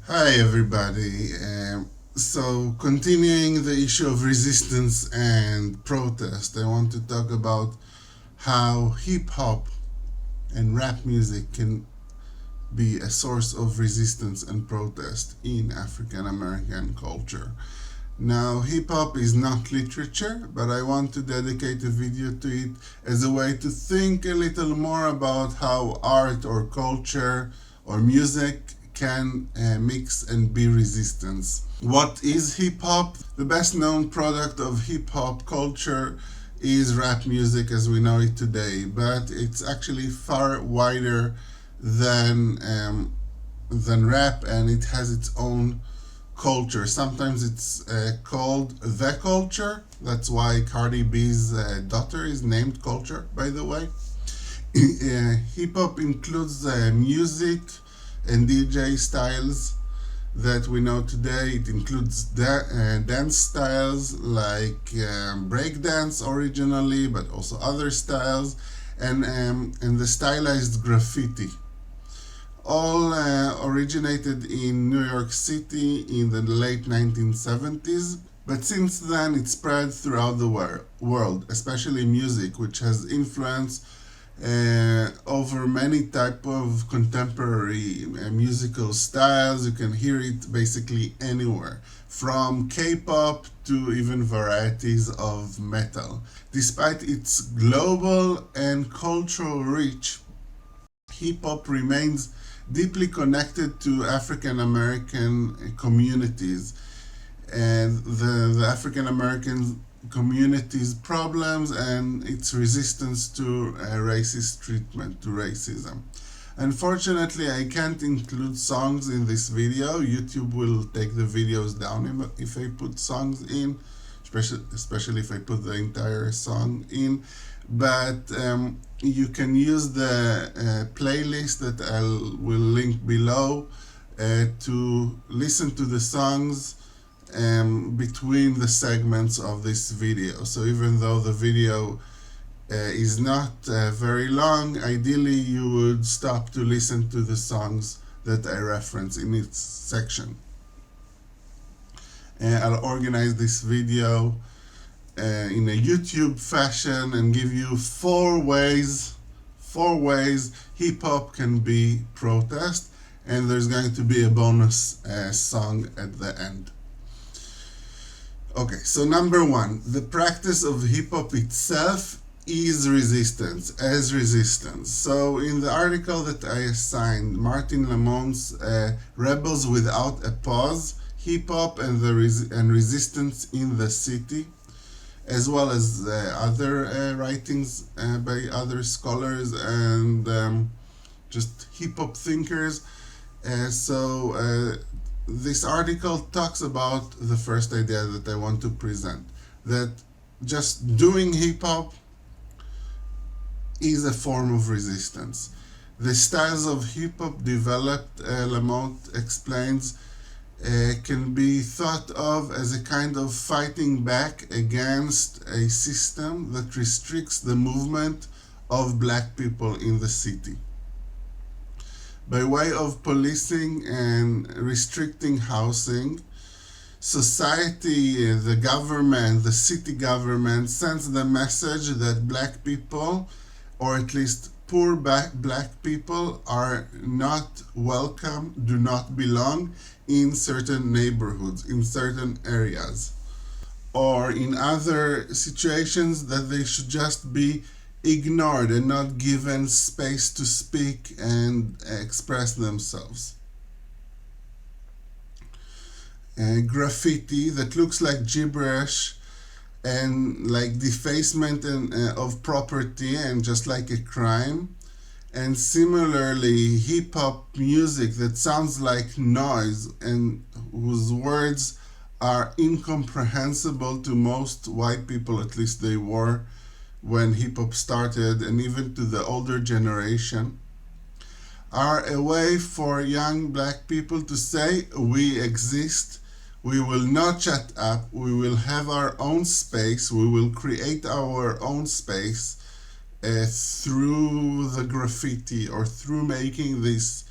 Hi, everybody. So, continuing the issue of resistance and protest, I want to talk about how hip hop and rap music can be a source of resistance and protest in African American culture. Now, hip hop is not literature, but I want to dedicate a video to it as a way to think a little more about how art or culture or music can mix and be resistance. What is hip hop? The best known product of hip hop culture is rap music as we know it today, but it's actually far wider than um, than rap, and it has its own culture. Sometimes it's called the culture. That's why Cardi B's daughter is named Culture, by the way. Hip hop includes music and DJ styles that we know today. It includes dance styles like breakdance originally, but also other styles, and the stylized graffiti all originated in New York City in the late 1970s, but since then it spread throughout the world, especially music, which has influence over many type of contemporary musical styles. You can hear it basically anywhere, from K-pop to even varieties of metal. Despite its global and cultural reach, hip hop remains deeply connected to African American communities and the African American community's problems and its resistance to racist treatment, to racism. Unfortunately, I can't include songs in this video. YouTube will take the videos down if I put songs in, especially if I put the entire song in. But you can use the playlist that I will link below to listen to the songs between the segments of this video. So even though the video is not very long, ideally you would stop to listen to the songs that I reference in its section. I'll organize this video in a YouTube fashion and give you four ways hip hop can be protest, and there's going to be a bonus song at the end. Okay, so number one, the practice of hip hop itself is resistance. So in the article that I assigned, Martin Lamont's Rebels Without a Pause, Hip Hop and and Resistance in the City, as well as other writings by other scholars and just hip hop thinkers. This article talks about the first idea that I want to present, that just doing hip hop is a form of resistance. The styles of hip hop developed, Lamont explains, can be thought of as a kind of fighting back against a system that restricts the movement of black people in the city. By way of policing and restricting housing, society, the government, the city government sends the message that black people, or at least poor black people, are not welcome, do not belong in certain neighborhoods, in certain areas, or in other situations that they should just be ignored and not given space to speak and express themselves. Graffiti that looks like gibberish and like defacement of property and just like a crime. And similarly, hip hop music that sounds like noise and whose words are incomprehensible to most white people, at least they were when hip hop started, and even to the older generation, are a way for young black people to say, we exist, we will not shut up, we will have our own space, we will create our own space through the graffiti or through making this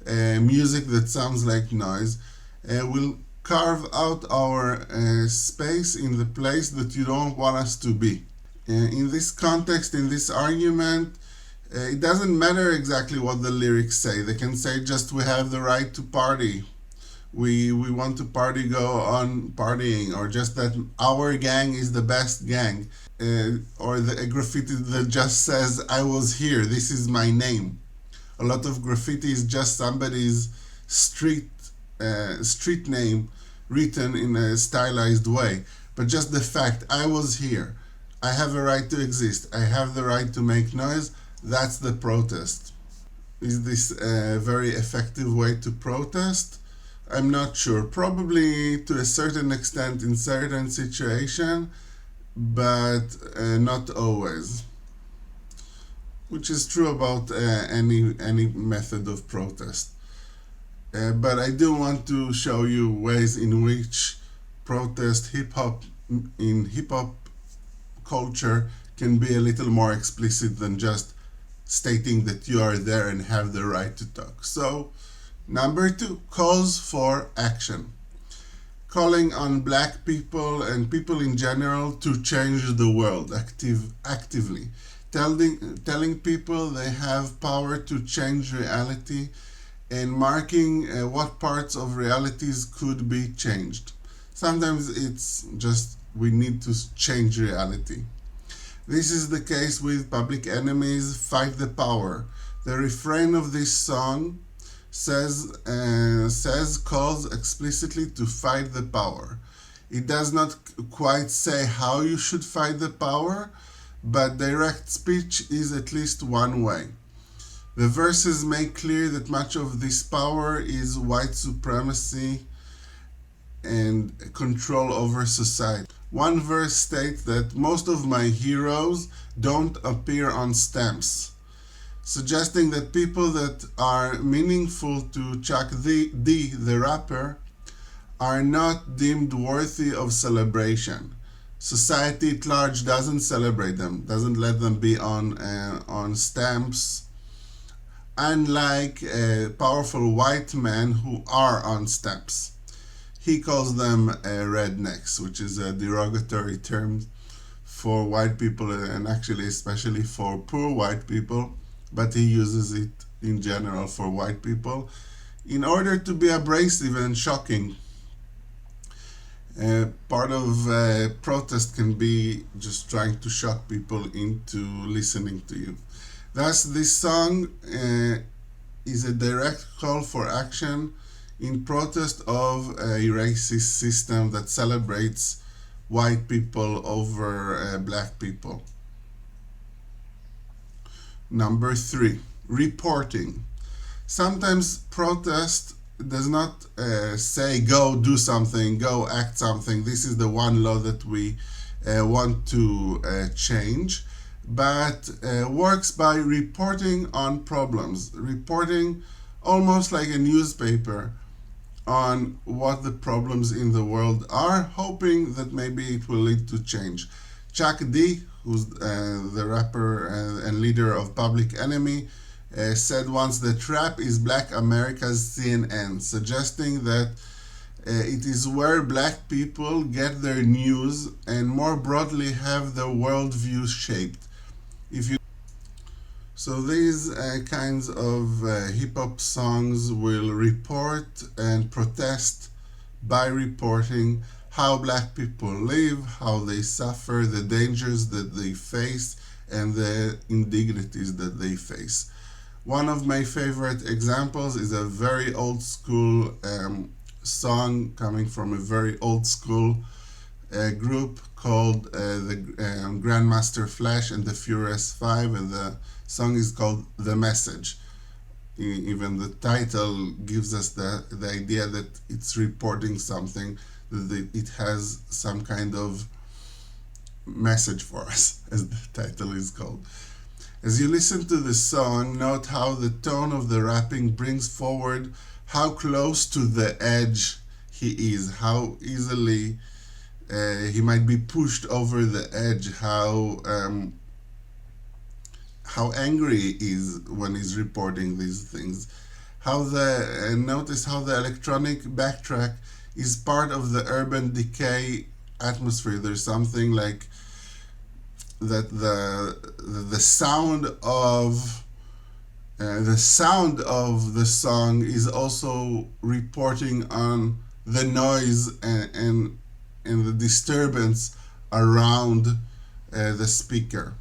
music that sounds like noise, will carve out our space in the place that you don't want us to be. In this context, in this argument, it doesn't matter exactly what the lyrics say. They can say just we have the right to party. We want to party, go on partying, or just that our gang is the best gang, or a graffiti that just says I was here, this is my name. A lot of graffiti is just somebody's street street name written in a stylized way, but just the fact I was here, I have a right to exist, I have the right to make noise, that's the protest. Is this a very effective way to protest? I'm not sure. Probably to a certain extent in certain situation, but not always. Which is true about any method of protest. But I do want to show you ways in which protest in hip hop culture can be a little more explicit than just stating that you are there and have the right to talk. So, number 2, calls for action. Calling on black people and people in general to change the world actively. Telling people they have power to change reality and marking what parts of realities could be changed. Sometimes it's just we need to change reality. This is the case with Public Enemy's Fight the Power. The refrain of this song says calls explicitly to fight the power. It does not quite say how you should fight the power, but direct speech is at least one way. The verses make clear that much of this power is white supremacy and control over society. One verse states that most of my heroes don't appear on stamps, suggesting that people that are meaningful to Chuck the rapper are not deemed worthy of celebration. Society at large doesn't celebrate them, doesn't let them be on stamps, unlike powerful white men who are on stamps. He calls them rednecks, which is a derogatory term for white people and actually especially for poor white people, but he uses it in general for white people in order to be abrasive and shocking. Part of protest can be just trying to shock people into listening to you. Thus, this song is a direct call for action in protest of a racist system that celebrates white people over black people. Number 3, reporting. Sometimes protest does not say go do something, go act something, this is the one law that we want to change, but works by reporting on problems, reporting almost like a newspaper on what the problems in the world are, hoping that maybe it will lead to change. Chuck D, who's the rapper and leader of Public Enemy, said once that rap is Black America's CNN, suggesting that it is where black people get their news and more broadly have their worldview shaped. So these kinds of hip-hop songs will report and protest by reporting how black people live, how they suffer, the dangers that they face, and the indignities that they face. One of my favorite examples is a very old school song coming from a very old school group called the Grandmaster Flash and the Furious Five, and the song is called The Message. Even the title gives us the idea that it's reporting something, that it has some kind of message for us, as the title is called. As you listen to the song, note how the tone of the rapping brings forward how close to the edge he is, how easily he might be pushed over the edge, how angry he is when he's reporting these things, How the notice how the electronic backtrack is part of the urban decay atmosphere. There's something like that the sound of the song is also reporting on the noise and the disturbance around the speaker.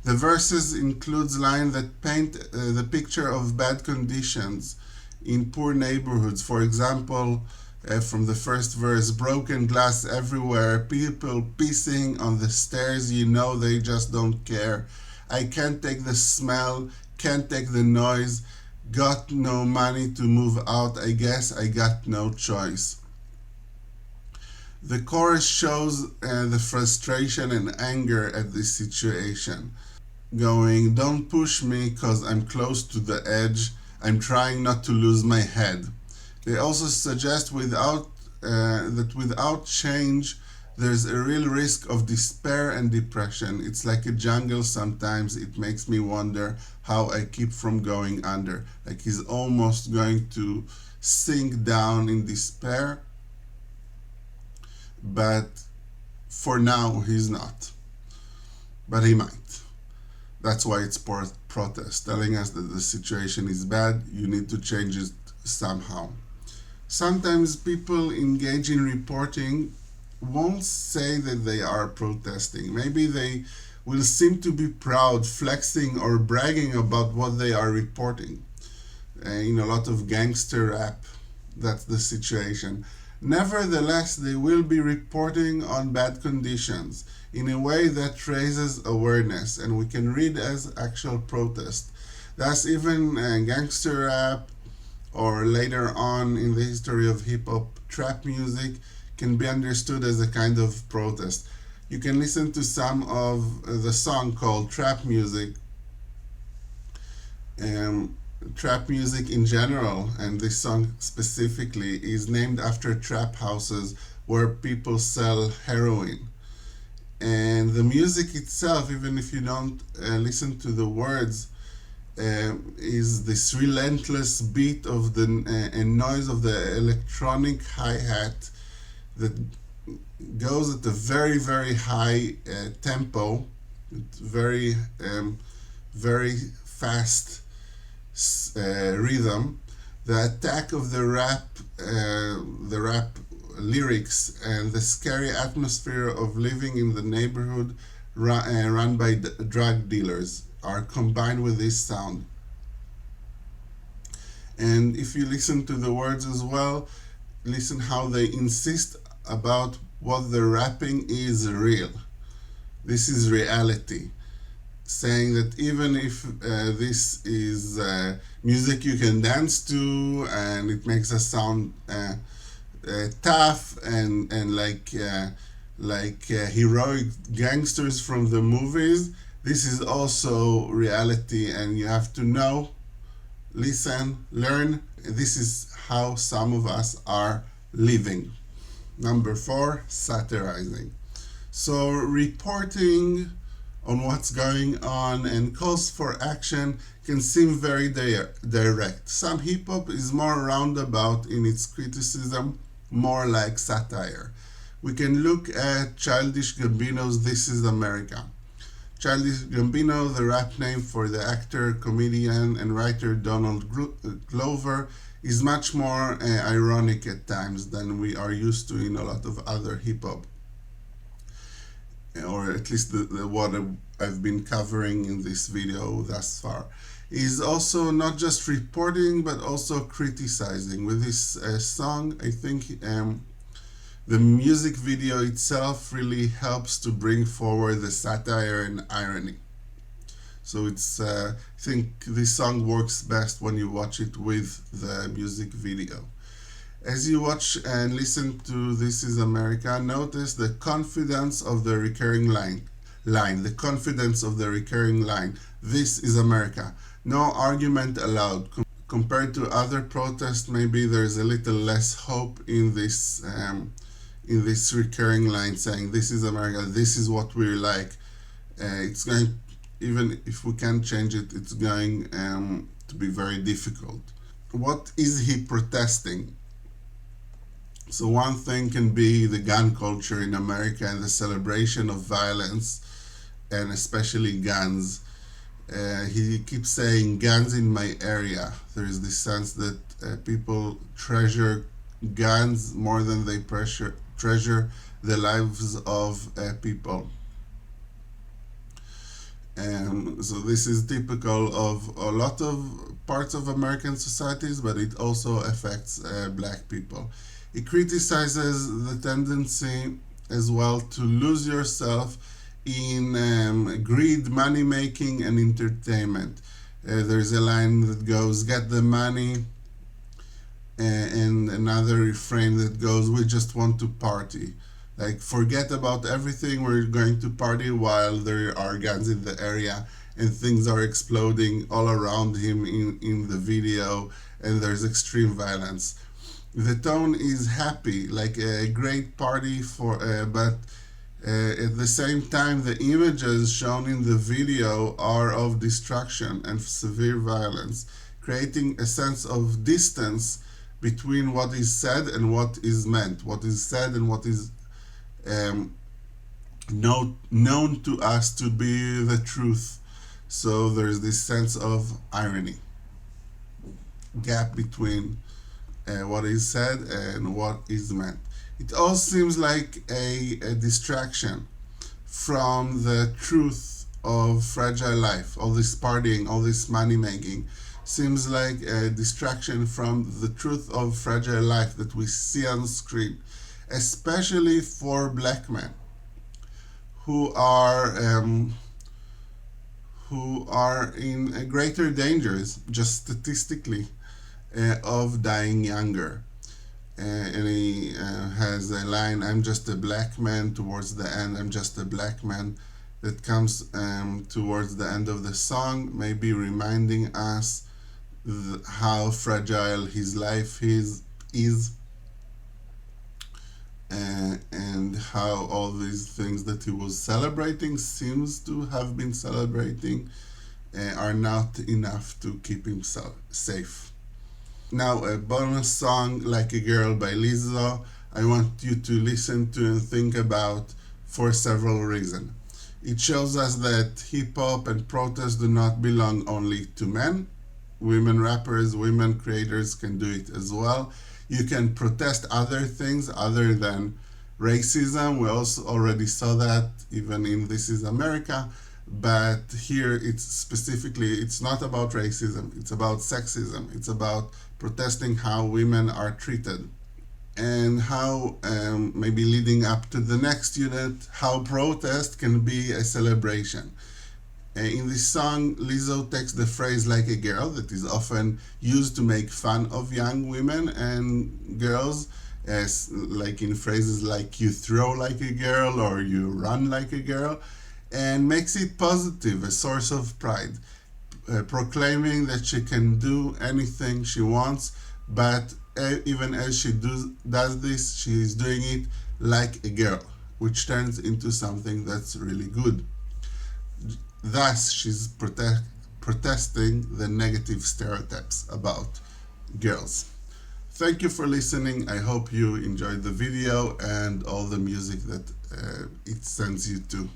The verses includes lines that paint the picture of bad conditions in poor neighborhoods. For example, from the first verse, broken glass everywhere, people pissing on the stairs, you know they just don't care. I can't take the smell, can't take the noise, got no money to move out, I guess I got no choice. The chorus shows the frustration and anger at this situation, going, don't push me cause I'm close to the edge, I'm trying not to lose my head. They also suggest that without change there's a real risk of despair and depression. It's like a jungle sometimes, it makes me wonder how I keep from going under. Like he's almost going to sink down in despair, but for now he's not. But he might. That's why it's protest, telling us that the situation is bad, you need to change it somehow. Sometimes people engage in reporting won't say that they are protesting. Maybe they will seem to be proud, flexing, or bragging about what they are reporting. In a lot of gangster rap, that's the situation. Nevertheless, they will be reporting on bad conditions in a way that raises awareness, and we can read as actual protest. Thus, even gangster rap, or later on in the history of hip hop, trap music can be understood as a kind of protest. You can listen to some of the song called Trap Music. Trap music in general, and this song specifically, is named after trap houses where people sell heroin. And the music itself, even if you don't listen to the words, is this relentless beat of the and noise of the electronic hi-hat that goes at a very very high tempo, very very fast rhythm. The attack of the rap lyrics, and the scary atmosphere of living in the neighborhood run by drug dealers are combined with this sound. And if you listen to the words as well, listen how they insist about what the rapping is real. This is reality. Saying that even if this is music you can dance to and it makes us sound tough and like heroic gangsters from the movies, this is also reality, and you have to know, listen, learn. This is how some of us are living. Number 4, satirizing. So reporting on what's going on and calls for action can seem very direct. Some hip hop is more roundabout in its criticism, more like satire. We can look at Childish Gambino's This Is America. Childish Gambino, the rap name for the actor, comedian, and writer Donald Glover, is much more ironic at times than we are used to in a lot of other hip hop, or at least what I've been covering in this video thus far. Is also not just reporting but also criticizing. With this song, I think the music video itself really helps to bring forward the satire and irony. So I think this song works best when you watch it with the music video. As you watch and listen to This Is America, notice the confidence of the recurring line. The confidence of the recurring line. This is America. No argument allowed. Compared to other protests, maybe there's a little less hope in this recurring line saying this is America, this is what we're like. It's going, even if we can't change it, it's going to be very difficult. what is he protesting? So one thing can be the gun culture in America and the celebration of violence, and especially guns. He keeps saying guns in my area. There is this sense that people treasure guns more than they treasure the lives of people. So this is typical of a lot of parts of American societies, but it also affects black people. It criticizes the tendency as well to lose yourself in greed, money making, and entertainment. There's a line that goes, "Get the money," and another refrain that goes, "We just want to party." Like, forget about everything, we're going to party while there are guns in the area and things are exploding all around him in the video, and there's extreme violence. The tone is happy, like a great party but at the same time, the images shown in the video are of destruction and severe violence, creating a sense of distance between what is said and what is meant, what is said and what is um, known to us to be the truth. So there's this sense of irony, gap between what is said and what is meant. It all seems like a distraction from the truth of fragile life. All this partying, all this money making seems like a distraction from the truth of fragile life that we see on screen, especially for black men who are in a greater dangers, just statistically, of dying younger. And he has a line, "I'm just a black man," towards the end, "I'm just a black man," that comes towards the end of the song, maybe reminding us how fragile his life is and how all these things that he was celebrating, seems to have been celebrating, are not enough to keep himself safe. Now, a bonus song, "Like a Girl" by Lizzo, I want you to listen to and think about for several reasons. It shows us that hip hop and protest do not belong only to men. Women rappers, women creators can do it as well. You can protest other things other than racism. We also already saw that even in This Is America. But here it's not about racism, it's about sexism, it's about protesting how women are treated, and how, maybe leading up to the next unit, how protest can be a celebration. In this song, Lizzo takes the phrase "like a girl" that is often used to make fun of young women and girls, as like in phrases like "you throw like a girl" or "you run like a girl," and makes it positive, a source of pride, proclaiming that she can do anything she wants, but even as she does this, she is doing it like a girl, which turns into something that's really good. Thus, she's protesting the negative stereotypes about girls. Thank you for listening. I hope you enjoyed the video and all the music that it sends you to.